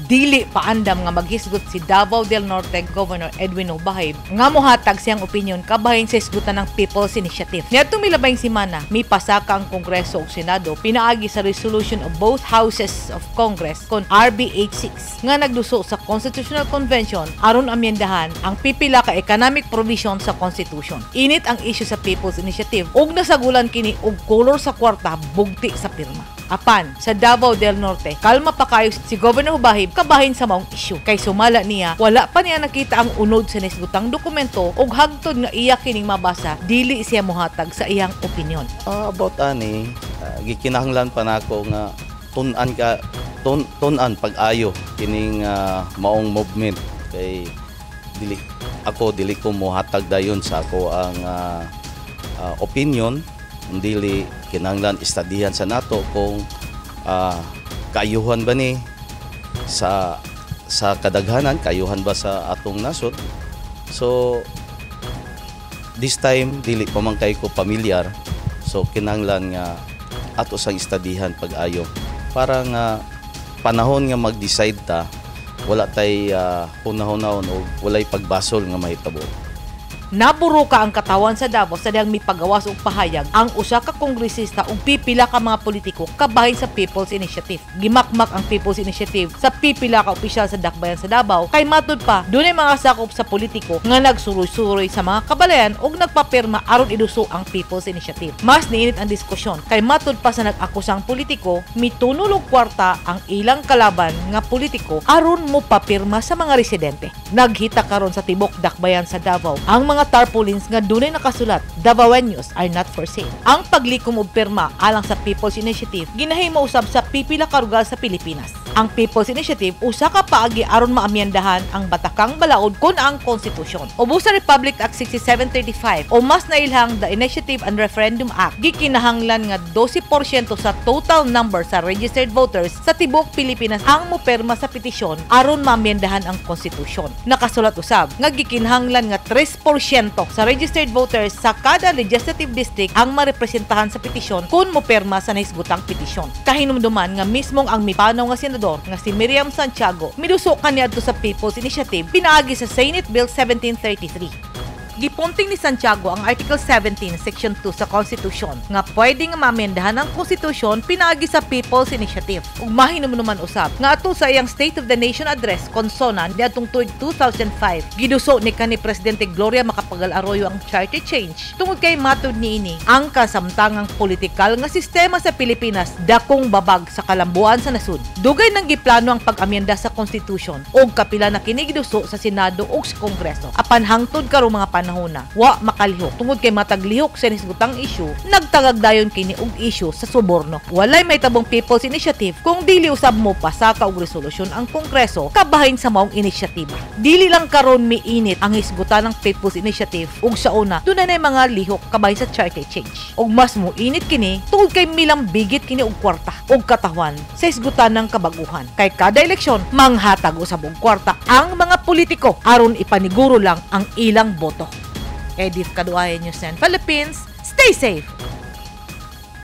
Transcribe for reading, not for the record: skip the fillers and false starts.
dili paandam nga maghisgot si Davao del Norte Governor Edwin Bahib nga mohatag siyang opinyon kabahin sa hisgutan ng People's Initiative. Niadtong milabayng semana, mipasaka ang Kongreso ug Senado pinaagi sa resolution of both houses of Congress kon RB 86 nga nagduso sa Constitutional Convention aron amyendahan ang pipila ka economic provision sa Constitution. Init ang issue sa People's Initiative ug nasagulan kini og kolor sa kwarta bugti sa pirma. Apan, sa Davao del Norte, kalma pa kayo si Governor Bahib kabahin sa maong issue. Kay sumala niya, wala pa niya nakita ang unod sa nisgutang dokumento ug hagtod nga iya kining mabasa, dili siya mohatag sa iyang opinyon. About ani, gikinahanglan pa nako nga tunan pag-ayo kining maong movement kay dili ko mohatag dayon sa ako ang opinion. Dili kinahanglan istadihan sa nato kung kaayuhan ba ni sa kadaghanan, kaayuhan ba sa atong nasod. So this time dili pa man kay ko pamilyar, so kinahanglan nga ato sang istadihan pag-ayo para nga panahon nga mag-decide ta wala tay hunahunahon o walay pagbasol nga mahitabo. Naburo ka ang katawan sa Davao sa diyang mipagawas og pahayag ang usa ka kongresista ug pipila ka mga politiko kabahin sa People's Initiative. Gimakmak ang People's Initiative sa pipila ka opisyal sa dakbayan sa Davao kay matud pa dunay mga sakop sa politiko nga nagsuroy-suroy sa mga kabalayan ug nagpapirma aron iduso ang People's Initiative. Mas niinit ang diskusyon kay matud pa sa nag-akusang politiko mitunulog kwarta ang ilang kalaban nga politiko aron mo papirma sa mga residente. Naghita karon sa tibok dakbayan sa Davao ang mga tarpaulins nga dunay nakasulat, Davaoenos are not for sale. Ang paglikom og pirma alang sa People's Initiative ginahimo usab sa pipila ka lugar sa Pilipinas. Ang People's Initiative usa ka paagi aron maamyendahan ang batakang balaod kon ang konstitusyon. Ubos sa Republic Act 6735 o mas nailhang the Initiative and Referendum Act, gikinahanglan nga 12% sa total number sa registered voters sa tibok Pilipinas ang mopirma sa petisyon aron maamyendahan ang konstitusyon. Nakasulat usab nga gikinahanglan nga 3% sa registered voters sa kada legislative district ang marepresentahan sa petisyon kung mopirma sa nahisgutang petisyon. Kahinumduman nga mismong ang mipanaw nga senador nga si Miriam Santiago miduso kaniadto sa People's Initiative pinaagi sa Senate Bill 1733. Gipunting ni Santiago ang Article 17, Section 2 sa Constitution nga pwede nga maamendahan ang Constitution pinaagi sa People's Initiative. Ug mahinumduman usab nga ato sa iyang State of the Nation Address konsonan niadtong tuig 2005 giduso ni kanhi Presidente Gloria Macapagal Arroyo ang charter change tungod kay matud niini ang kasamtangang politikal nga sistema sa Pilipinas dakong babag sa kalambuan sa nasud. Dugay nang giplano ang pag-amyenda sa Constitution ug kapila na kini giduso sa Senado ug sa Kongreso. Apan hangtod karong mga panahona, wa makalihok tungod kay mataglihok sa nisgutang issue, nagtagagdayon kini og issue sa suborno. Walay may tabong People's Initiative kung dili usab mo pasaka og resolusyon ang Kongreso kabahin sa maong inisyatiba. Dili lang karon miinit ang hisgutan ng People's Initiative ug sa una dunay nay mga lihok kabahin sa charter change. Ug mas mo init kini tungod kay milang bigit kini og kwarta ug katahwan sa hisgutan ng kabaguhan. Kay kada eleksyon manghatag usab og kwarta ang mga politiko aron ipaniguro lang ang ilang boto. Edith Caduaye, News 10 Philippines. Stay safe!